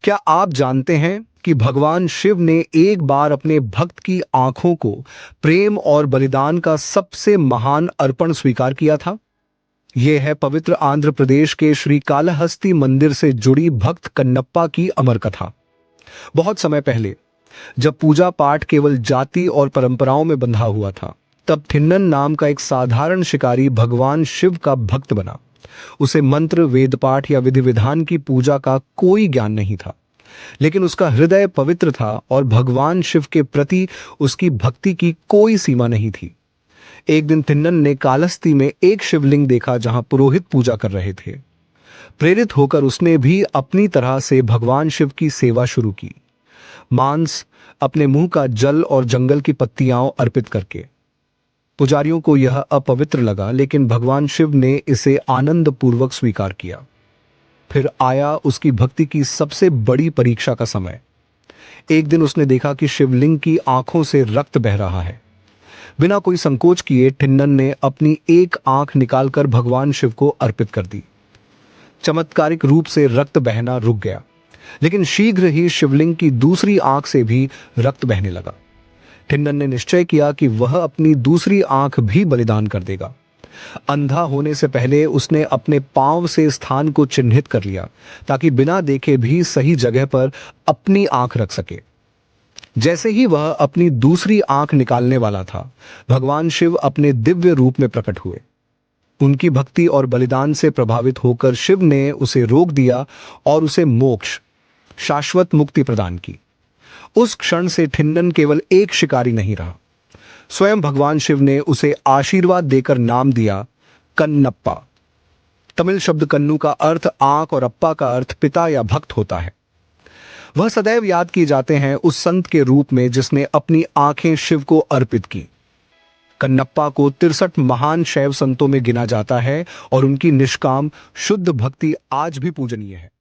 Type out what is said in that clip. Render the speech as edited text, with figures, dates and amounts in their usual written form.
क्या आप जानते हैं कि भगवान शिव ने एक बार अपने भक्त की आंखों को प्रेम और बलिदान का सबसे महान अर्पण स्वीकार किया था? यह है पवित्र आंध्र प्रदेश के श्री कालहस्ती मंदिर से जुड़ी भक्त कन्नप्पा की अमर कथा। बहुत समय पहले, जब पूजा पाठ केवल जाति और परंपराओं में बंधा हुआ था, तब थिन्नन नाम का एक साधारण शिकारी भगवान शिव का भक्त बना। उसे मंत्र, वेद पाठ या विधि विधान की पूजा का कोई ज्ञान नहीं था, लेकिन उसका हृदय पवित्र था और भगवान शिव के प्रति उसकी भक्ति की कोई सीमा नहीं थी। एक दिन थिन्नन ने कालहस्ती में एक शिवलिंग देखा जहां पुरोहित पूजा कर रहे थे। प्रेरित होकर उसने भी अपनी तरह से भगवान शिव की सेवा शुरू की, मांस, अपने मुंह का जल और जंगल की पत्तियां अर्पित करके। पुजारियों को यह अपवित्र लगा, लेकिन भगवान शिव ने इसे आनंद पूर्वक स्वीकार किया। फिर आया उसकी भक्ति की सबसे बड़ी परीक्षा का समय। एक दिन उसने देखा कि शिवलिंग की आंखों से रक्त बह रहा है। बिना कोई संकोच किए थिन्नन ने अपनी एक आंख निकालकर भगवान शिव को अर्पित कर दी। चमत्कारिक रूप से रक्त बहना रुक गया, लेकिन शीघ्र ही शिवलिंग की दूसरी आंख से भी रक्त बहने लगा। थिन्नन ने निश्चय किया कि वह अपनी दूसरी आंख भी बलिदान कर देगा। अंधा होने से पहले उसने अपने पांव से स्थान को चिन्हित कर लिया, ताकि बिना देखे भी सही जगह पर अपनी आंख रख सके। जैसे ही वह अपनी दूसरी आंख निकालने वाला था, भगवान शिव अपने दिव्य रूप में प्रकट हुए। उनकी भक्ति और बलिदान से प्रभावित होकर शिव ने उसे रोक दिया और उसे मोक्ष, शाश्वत मुक्ति प्रदान की। उस क्षण से थिन्नन केवल एक शिकारी नहीं रहा, स्वयं भगवान शिव ने उसे आशीर्वाद देकर नाम दिया कन्नप्पा। तमिल शब्द कन्नू का अर्थ आंख और अप्पा का अर्थ पिता या भक्त होता है। वह सदैव याद किए जाते हैं उस संत के रूप में जिसने अपनी आंखें शिव को अर्पित की। कन्नप्पा को 63 महान शैव संतों में गिना जाता है और उनकी निष्काम शुद्ध भक्ति आज भी पूजनीय है।